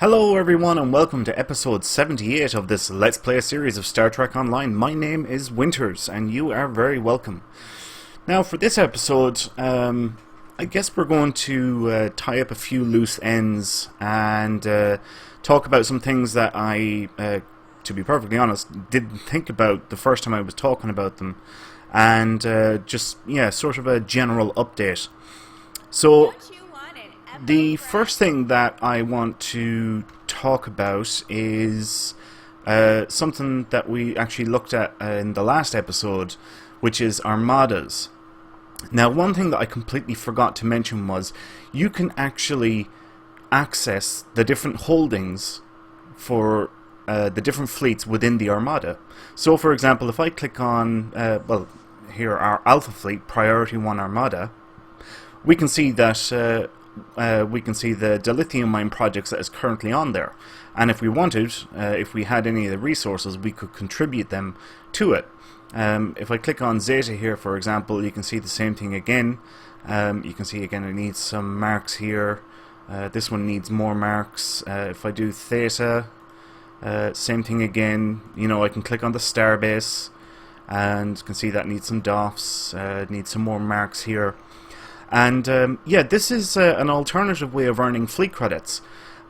Hello everyone and welcome to episode 78 of this Let's Play series of Star Trek Online. My name is Winters and you are very welcome. Now for this episode, I guess we're going to tie up a few loose ends and talk about some things that I, to be perfectly honest, didn't think about the first time I was talking about them. And sort of a general update. So the first thing that I want to talk about is something that we actually looked at in the last episode, which is armadas. Now, one thing that I completely forgot to mention was you can actually access the different holdings for the different fleets within the armada. So, for example, if I click on, here our Alpha Fleet, Priority 1 Armada, we can see that we can see the dilithium mine projects that is currently on there, and if we wanted, if we had any of the resources, we could contribute them to it. If I click on Zeta here, for example, you can see the same thing again. You can see again it needs some marks here. This one needs more marks. If I do Theta, same thing again. You know, I can click on the starbase and you can see that needs some Dolfs, needs some more marks here. And yeah, this is an alternative way of earning fleet credits.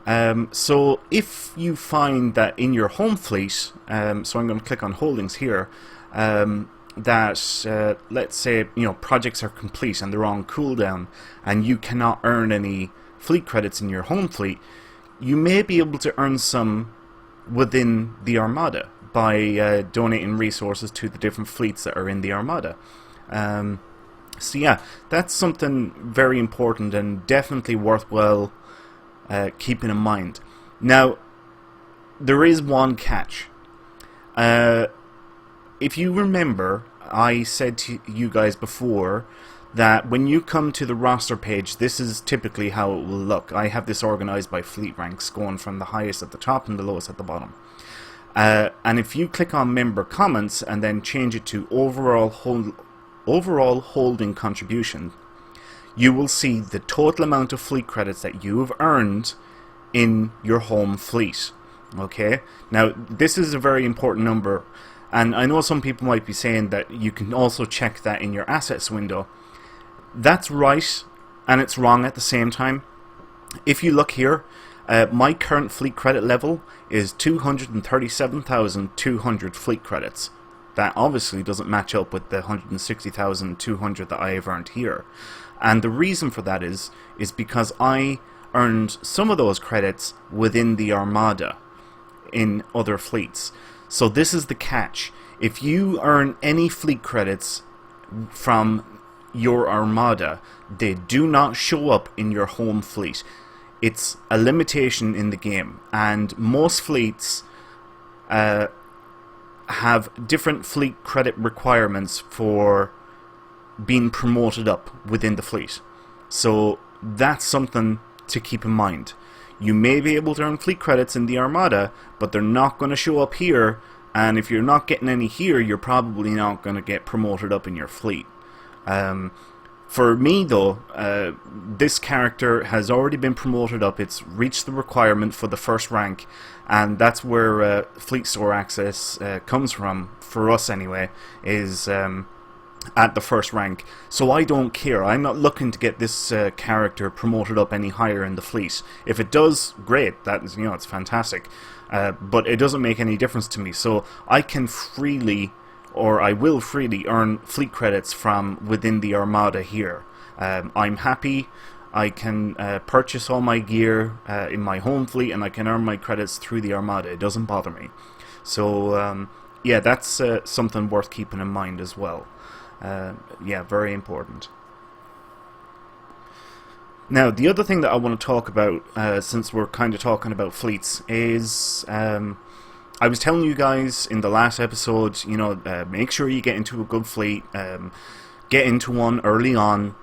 So if you find that in your home fleet, so I'm going to click on holdings here, that let's say projects are complete and they're on cooldown and you cannot earn any fleet credits in your home fleet, you may be able to earn some within the armada by donating resources to the different fleets that are in the armada. So yeah, that's something very important and definitely worthwhile keeping in mind. Now, there is one catch. If you remember, I said to you guys before that when you come to the roster page, this is typically how it will look. I have this organized by fleet ranks, going from the highest at the top and the lowest at the bottom. And if you click on member comments and then change it to overall holding contribution, you will see the total amount of fleet credits that you have earned in your home fleet. Okay, now this is a very important number, and I know some people might be saying that you can also check that in your assets window. That's right, and it's wrong at the same time. If you look here, my current fleet credit level is 237,200 fleet credits. That obviously doesn't match up with the 160,200 that I have earned here. And the reason for that is because I earned some of those credits within the armada in other fleets. So this is the catch. If you earn any fleet credits from your armada, they do not show up in your home fleet. It's a limitation in the game, and most fleets have different fleet credit requirements for being promoted up within the fleet. So that's something to keep in mind. You may be able to earn fleet credits in the armada, but they're not going to show up here, and if you're not getting any here, you're probably not going to get promoted up in your fleet. For me though, this character has already been promoted up. It's reached the requirement for the first rank, and that's where Fleet Store access comes from, for us anyway, is at the first rank. So I don't care. I'm not looking to get this character promoted up any higher in the fleet. If it does, great. That is, it's fantastic. But it doesn't make any difference to me. So I can freely, or I will freely, earn fleet credits from within the armada here. I'm happy. I can purchase all my gear in my home fleet, and I can earn my credits through the armada. It doesn't bother me. So yeah, that's something worth keeping in mind as well. Yeah, very important. Now, the other thing that I want to talk about, since we're kind of talking about fleets, is I was telling you guys in the last episode, make sure you get into a good fleet, get into one early on,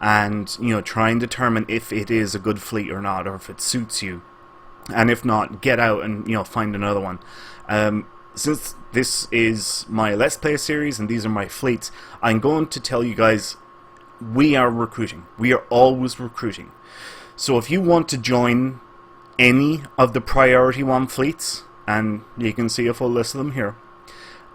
and try and determine if it is a good fleet or not, or if it suits you, and if not, get out and find another one. Since this is my Let's Play series and these are my fleets, I'm going to tell you guys we are recruiting. We are always recruiting. So if you want to join any of the Priority 1 fleets, and you can see a full list of them here,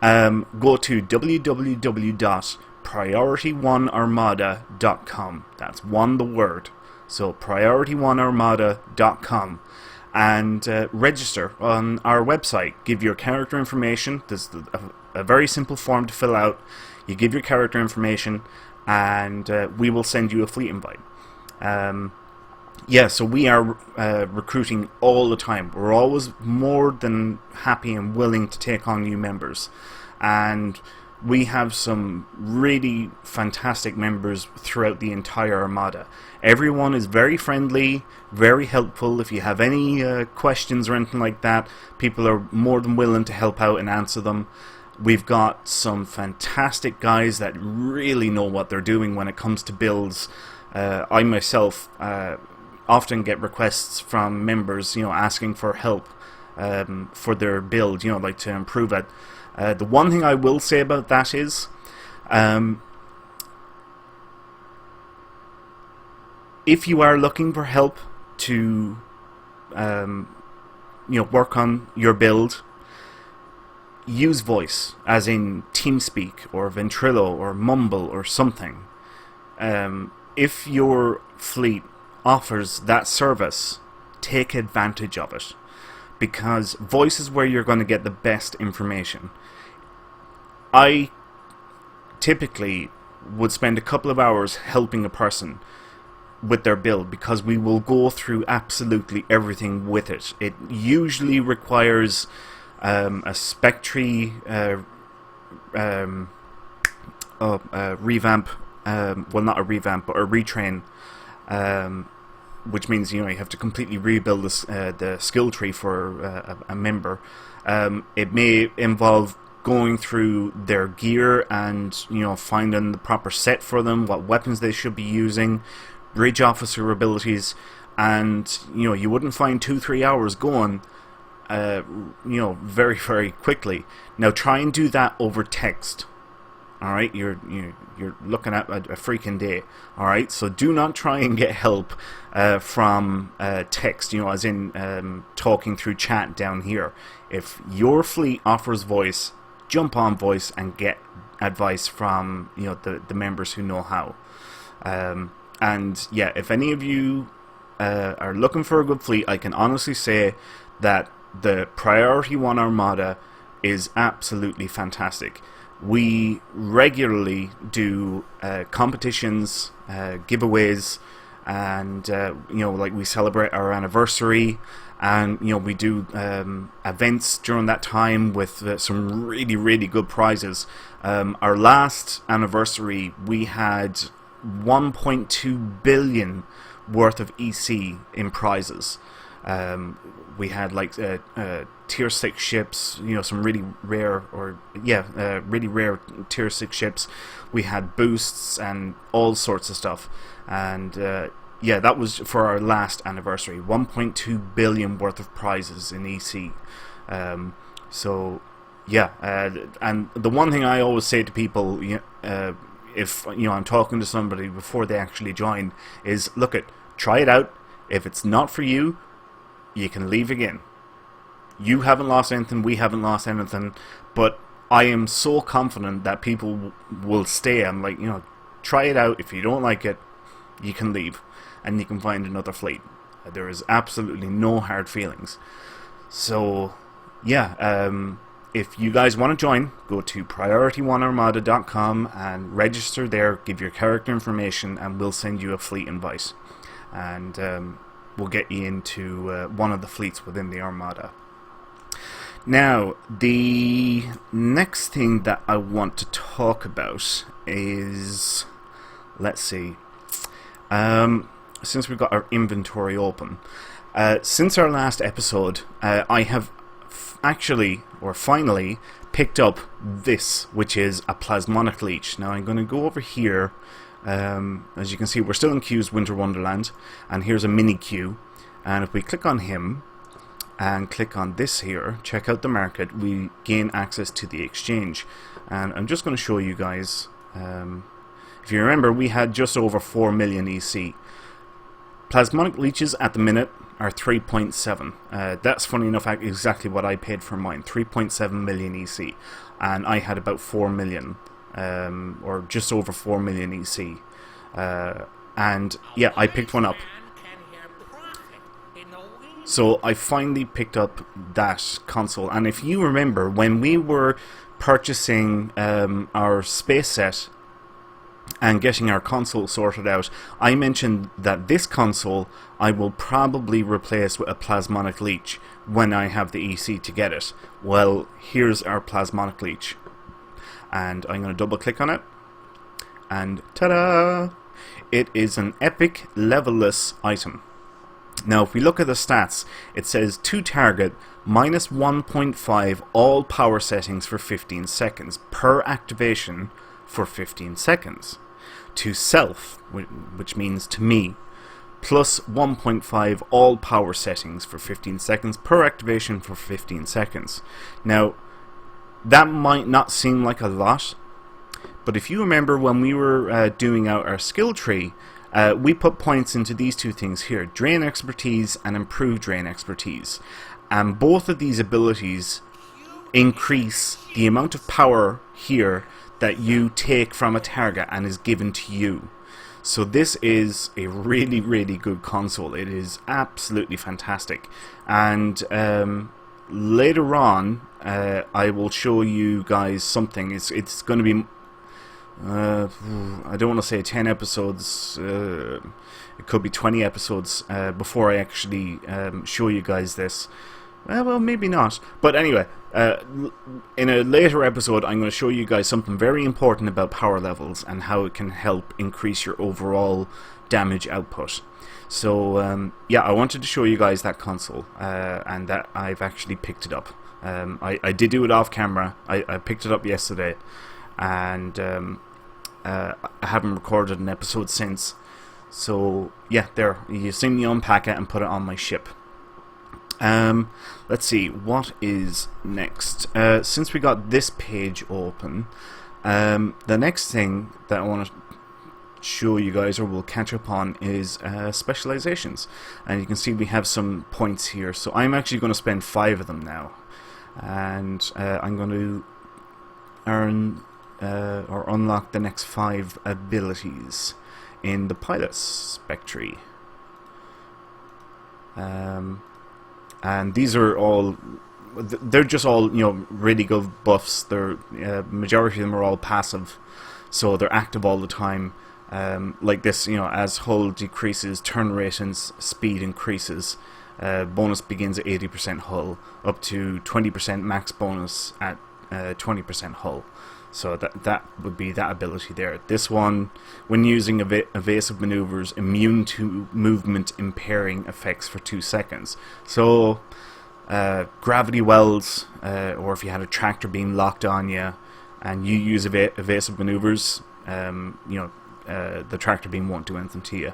go to www.priority1armada.com. That's one, the word. So priority1armada.com, and register on our website. Give your character information. There's a very simple form to fill out. You give your character information, and we will send you a fleet invite. Yeah, so we are recruiting all the time. We're always more than happy and willing to take on new members. And we have some really fantastic members throughout the entire Armada. Everyone is very friendly, very helpful. If you have any questions or anything like that, people are more than willing to help out and answer them. We've got some fantastic guys that really know what they're doing when it comes to builds. I myself often get requests from members, asking for help for their build, like to improve it. The one thing I will say about that is, if you are looking for help to, work on your build, use voice, as in TeamSpeak or Ventrilo or Mumble or something. If your fleet offers that service, take advantage of it, because voice is where you're going to get the best information. I typically would spend a couple of hours helping a person with their build, because we will go through absolutely everything with it. It usually requires a Spectre revamp, well, not a revamp, but a retrain, which means you have to completely rebuild the skill tree for a member. It may involve going through their gear and finding the proper set for them, what weapons they should be using, bridge officer abilities, and you wouldn't find 2-3 hours going very, very quickly. Now try and do that over text. Alright, you're looking at a freaking day. Alright, so do not try and get help from text, as in talking through chat down here. If your fleet offers voice, jump on voice and get advice from the members who know how. And yeah, if any of you are looking for a good fleet, I can honestly say that the Priority 1 Armada is absolutely fantastic. We regularly do competitions, giveaways, and like we celebrate our anniversary, and we do events during that time with some really, really good prizes. Our last anniversary, we had 1.2 billion worth of EC in prizes. We had like tier 6 ships, some really rare really rare tier 6 ships. We had boosts and all sorts of stuff, and that was for our last anniversary. 1.2 billion worth of prizes in EC. So yeah, and the one thing I always say to people, if I'm talking to somebody before they actually join, is try it out. If it's not for you, you can leave again. You haven't lost anything, we haven't lost anything, but I am so confident that people will stay. I'm like, try it out. If you don't like it, you can leave and you can find another fleet. There is absolutely no hard feelings. So yeah, if you guys want to join, go to priority1armada.com and register there, give your character information, and we'll send you a fleet invite, and we'll get you into one of the fleets within the Armada. Now, the next thing that I want to talk about is, let's see, since we've got our inventory open, since our last episode, I have finally picked up this, which is a Plasmatic Leech. Now I'm going to go over here. As you can see, we're still in Q's Winter Wonderland, and here's a mini Q, and if we click on him and click on this here, check out the market, we gain access to the exchange. And I'm just going to show you guys, if you remember, we had just over 4 million EC. Plasmatic Leeches at the minute are 3.7. That's funny enough exactly what I paid for mine, 3.7 million EC, and I had about 4 million, or just over 4 million EC, and yeah, I picked one up. So I finally picked up that console, and if you remember, when we were purchasing our space set and getting our console sorted out, I mentioned that this console I will probably replace with a Plasmatic Leech when I have the EC to get it. Well, here's our Plasmatic Leech, and I'm going to double click on it, and ta-da! It is an epic levelless item. Now, if we look at the stats, it says to target minus 1.5 all power settings for 15 seconds per activation for 15 seconds. To self, which means to me, plus 1.5 all power settings for 15 seconds per activation for 15 seconds. Now, that might not seem like a lot, but if you remember when we were doing out our skill tree, we put points into these two things here, Drain Expertise and Improve Drain Expertise. And both of these abilities increase the amount of power here that you take from a target and is given to you. So this is a really, really good console. It is absolutely fantastic. And later on, I will show you guys something. It's going to be... I don't want to say 10 episodes, it could be 20 episodes before I actually show you guys this. Well, maybe not. But anyway, in a later episode I'm going to show you guys something very important about power levels and how it can help increase your overall damage output. So yeah, I wanted to show you guys that console, and that I've actually picked it up. I did do it off camera. I picked it up yesterday, and I haven't recorded an episode since. So yeah, there, you see me unpack it and put it on my ship. Let's see, what is next? Since we got this page open, the next thing that I want to show you guys, or we'll catch up on, is Specializations. And you can see we have some points here, so I'm actually going to spend 5 of them now, and I'm going to earn or unlock the next 5 abilities in the Pilot's Spec tree. And these are all, they're just all, you know, really good buffs. They're majority of them are all passive, so they're active all the time. Like this, you know, as hull decreases, turn rate and speed increases. Bonus begins at 80% hull, up to 20% max bonus at 20% hull. So that would be that ability there. This one, when using evasive maneuvers, immune to movement impairing effects for 2 seconds. So gravity welds, or if you had a tractor beam locked on you and you use evasive maneuvers, you know, the tractor beam won't do anything to you.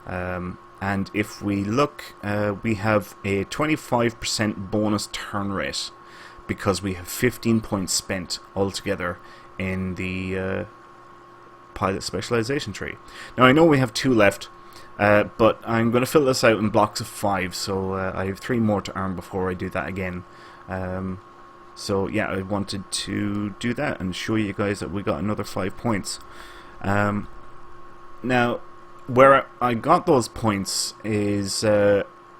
And if we look, we have a 25% bonus turn rate, because we have 15 points spent altogether in the Pilot Specialization tree. Now I know we have 2 left, but I'm going to fill this out in blocks of 5, so I have 3 more to earn before I do that again. So yeah, I wanted to do that and show you guys that we got another 5 points. Now, where I got those points is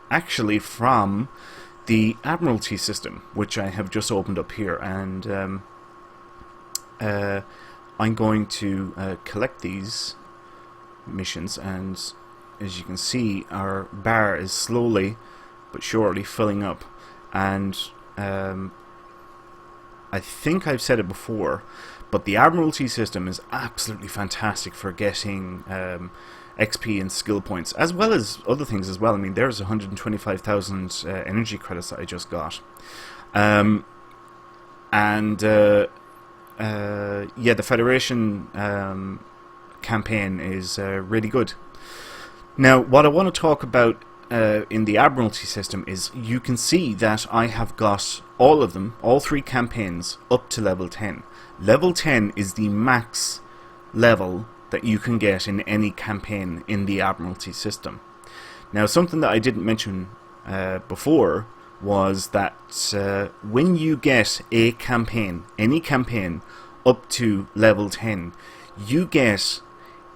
actually from the Admiralty System, which I have just opened up here, and I'm going to collect these missions, and as you can see, our bar is slowly but surely filling up. And I think I've said it before, but the Admiralty System is absolutely fantastic for getting XP and skill points, as well as other things as well. I mean, there's 125,000 energy credits that I just got. Yeah, the Federation campaign is really good. Now, what I want to talk about in the Admiralty System is you can see that I have got all of them, all 3 campaigns, up to level 10. Level 10 is the max level that you can get in any campaign in the Admiralty System. Now, something that I didn't mention before was that when you get a campaign, any campaign up to level 10, you get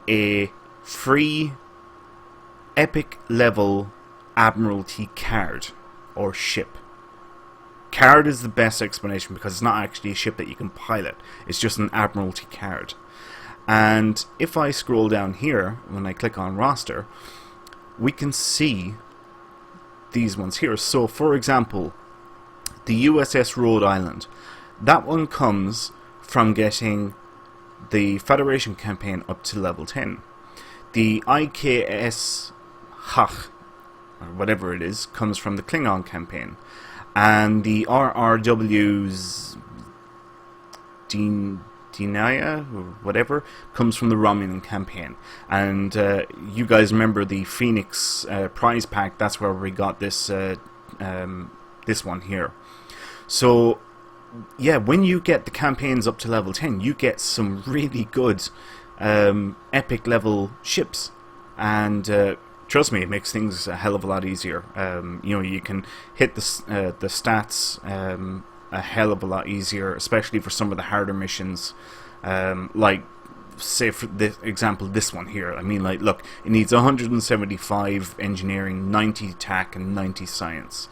a free epic level Admiralty card or ship. Card is the best explanation because it's not actually a ship that you can pilot, it's just an Admiralty card. And if I scroll down here, when I click on roster, we can see these ones here. So for example, the USS Rhode Island, that one comes from getting the Federation campaign up to level 10. The IKS Hach, or whatever it is, comes from the Klingon campaign. And the RRW's Dinaya, or whatever, comes from the Romulan campaign. And you guys remember the Phoenix prize pack, that's where we got this this one here. So yeah, when you get the campaigns up to level 10, you get some really good epic level ships. And trust me, it makes things a hell of a lot easier. You know, you can hit the stats a hell of a lot easier, especially for some of the harder missions. Like, say for the example, this one here. I mean, like, look, it needs 175 engineering, 90 attack, and 90 science.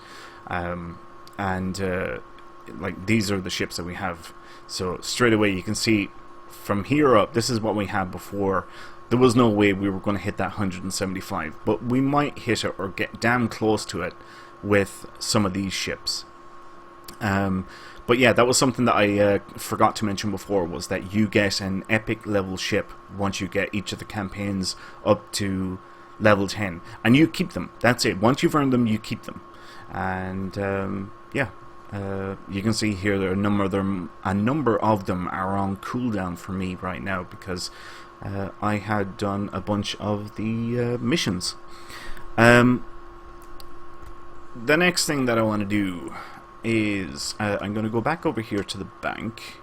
Like, these are the ships that we have. So straight away you can see from here up, this is what we had before. There was no way we were going to hit that 175, but we might hit it or get damn close to it with some of these ships. But yeah, that was something that I forgot to mention before, was that you get an epic level ship once you get each of the campaigns up to level 10, and you keep them. That's it. Once you've earned them, you keep them. And yeah, you can see here there are a number of them are on cooldown for me right now because I had done a bunch of the missions. The next thing that I want to do is I'm going to go back over here to the bank.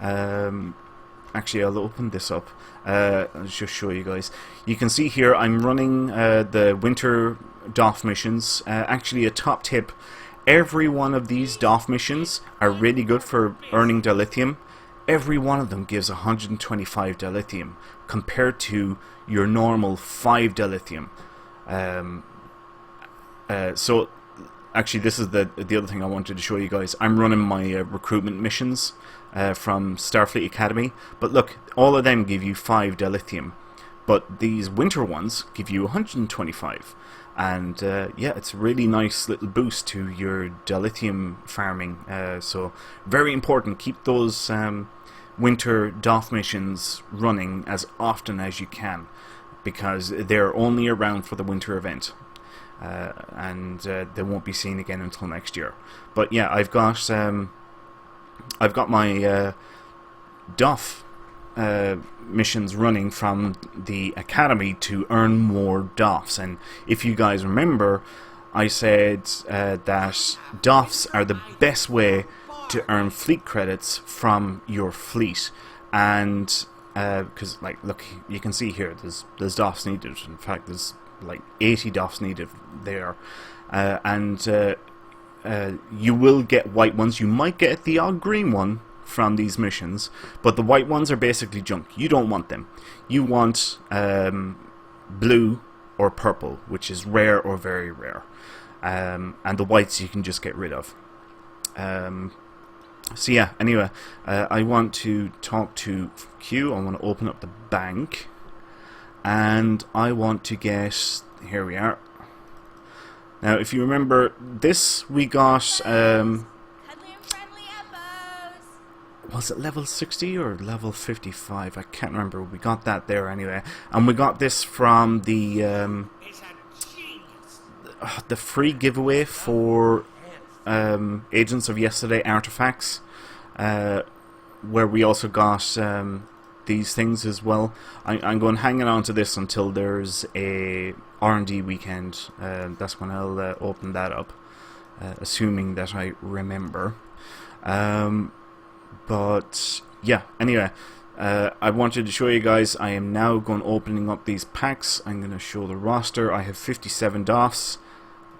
Actually, I'll open this up. I'll just show you guys. You can see here I'm running the winter Dolf missions. Actually, a top tip: every one of these Dolf missions are really good for earning dilithium. Every one of them gives 125 dilithium compared to your normal 5 dilithium. So actually, this is the other thing I wanted to show you guys. I'm running my recruitment missions from Starfleet Academy, but look, all of them give you 5 dilithium, but these winter ones give you 125. And yeah, it's a really nice little boost to your dilithium farming. So very important, keep those winter Dolf missions running as often as you can, because they're only around for the winter event. And they won't be seen again until next year. But yeah, I've got my Dolf missions running from the Academy to earn more Dolfs. And if you guys remember, I said that Dolfs are the best way to earn fleet credits from your fleet. And because, like, look, you can see here there's Dolfs needed. In fact, there's like 80 Dolfs needed there. And you will get white ones. You might get the odd green one from these missions, but the white ones are basically junk. You don't want them. You want blue or purple, which is rare or very rare. And the whites you can just get rid of. So yeah, anyway, I want to talk to Q. I want to open up the bank. And I want to get... Here we are. Now, if you remember, this we got... was it level 60 or level 55? I can't remember. We got that there anyway. And we got this from the free giveaway for Agents of Yesterday artifacts, where we also got these things as well. I'm going hanging on to this until there's a R&D weekend. That's when I'll open that up, assuming that I remember. But yeah, anyway, I wanted to show you guys, I am now going opening up these packs. I'm going to show the roster. I have 57 Dolfs.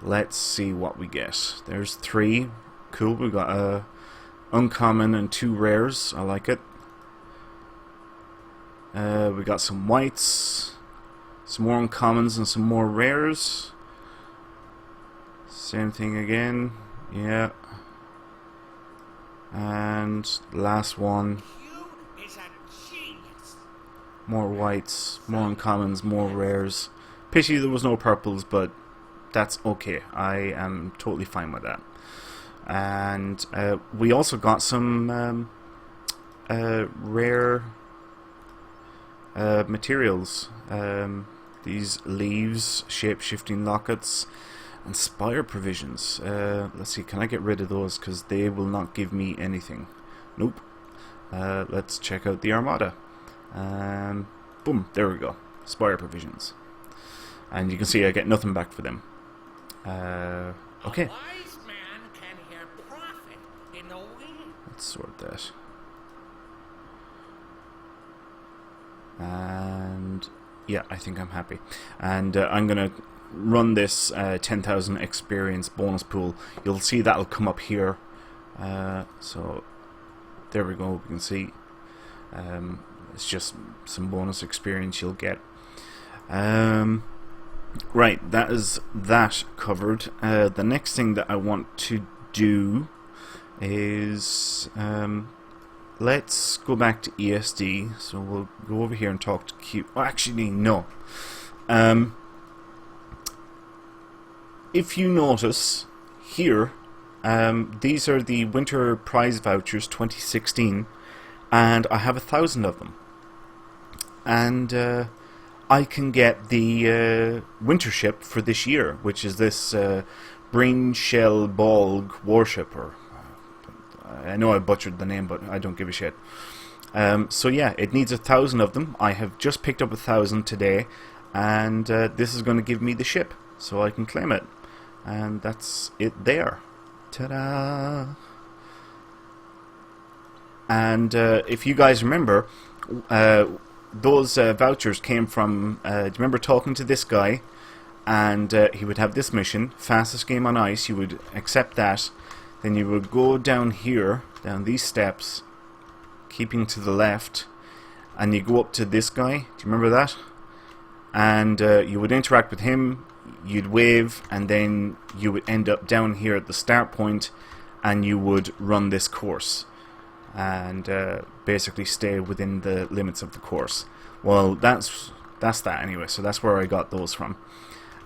Let's see what we get. There's 3. Cool, we got a uncommon and 2 rares. I like it. We got some whites, some more uncommons and some more rares. Same thing again. Yeah. And last one. More whites, more uncommons, more rares. Pity there was no purples, but that's okay. I am totally fine with that. And we also got some rare materials. These leaves, shape-shifting lockets, and spire provisions. Let's see, can I get rid of those? Because they will not give me anything. Nope. Let's check out the Armada. Boom, there we go. Spire provisions. And you can see I get nothing back for them. Okay. Let's sort that. And yeah, I think I'm happy. And I'm going to run this 10,000 experience bonus pool. You'll see that'll come up here. So there we go, we can see. It's just some bonus experience you'll get. Right, that is that covered. The next thing that I want to do is let's go back to ESD. So we'll go over here and talk to Q. Oh, actually, no. If you notice here, these are the Winter Prize Vouchers 2016, and I have 1,000 of them. And I can get the winter ship for this year, which is this Brain Shell Balg warship. Or I know I butchered the name, but I don't give a shit. So yeah, it needs 1,000 of them. I have just picked up 1,000 today, and this is going to give me the ship, so I can claim it. And that's it there. Ta-da! And if you guys remember, those vouchers came from, do you remember talking to this guy? And he would have this mission, fastest game on ice. You would accept that. Then you would go down here, down these steps, keeping to the left. And you go up to this guy. Do you remember that? And you would interact with him. You'd wave. And then you would end up down here at the start point. And you would run this course. And basically stay within the limits of the course. Well, that's that anyway, so that's where I got those from.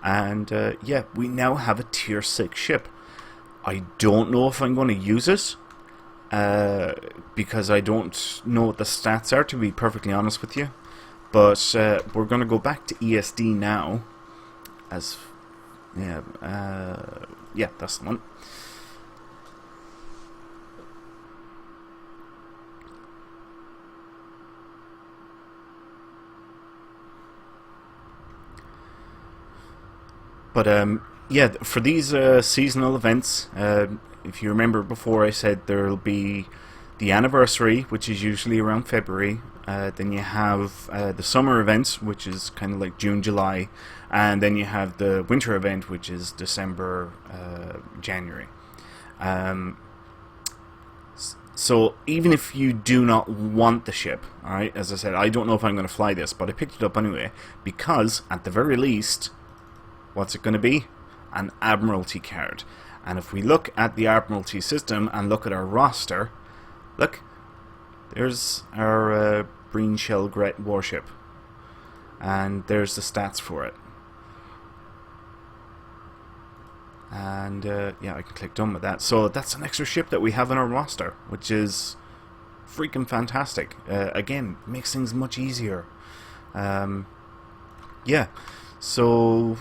And yeah, we now have a tier 6 ship. I don't know if I'm going to use it, because I don't know what the stats are, to be perfectly honest with you. But we're going to go back to ESD now. As yeah, yeah, that's the one. But yeah, for these seasonal events, if you remember before, I said there will be the anniversary, which is usually around February. Then you have the summer events, which is kind of like June, July, and then you have the winter event, which is December, January. So even if you do not want the ship, alright, as I said, I don't know if I'm going to fly this, but I picked it up anyway, because at the very least, what's it going to be? An Admiralty card. And if we look at the Admiralty System and look at our roster, look, there's our Green Shell Gret warship. And there's the stats for it. And yeah, I can click done with that. So that's an extra ship that we have in our roster, which is freaking fantastic. Again, makes things much easier. Yeah, so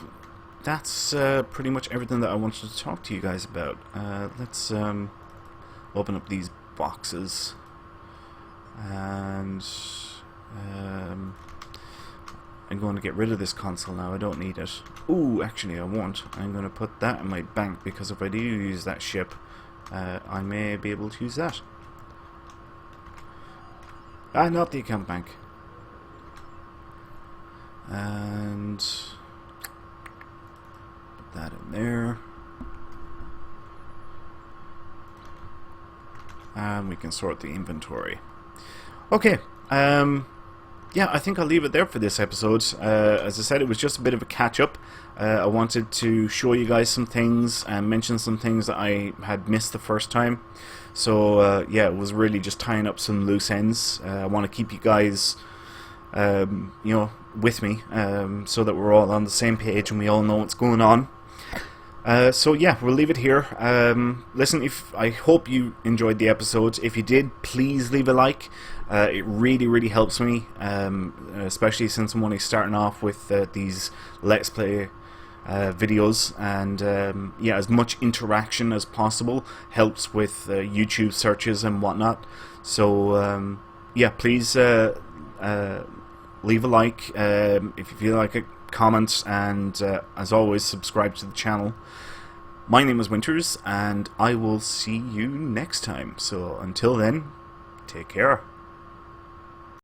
that's pretty much everything that I wanted to talk to you guys about. Let's open up these boxes. And I'm going to get rid of this console now. I don't need it. Ooh, actually I won't. I'm going to put that in my bank, because if I do use that ship, I may be able to use that. Not the account bank. And put that in there. And we can sort the inventory. Okay. Yeah, I think I'll leave it there for this episode. As I said, it was just a bit of a catch-up. I wanted to show you guys some things and mention some things that I had missed the first time. So, yeah, it was really just tying up some loose ends. I want to keep you guys, you know, with me, so that we're all on the same page and we all know what's going on. So yeah, we'll leave it here. Listen, I hope you enjoyed the episode. If you did, please leave a like. It really helps me, especially since I'm only starting off with these Let's Play videos. And yeah, as much interaction as possible helps with YouTube searches and whatnot. So yeah, please leave a like if you feel like it. Comment, and as always, subscribe to the channel. My name is Winters, and I will see you next time. So until then, take care.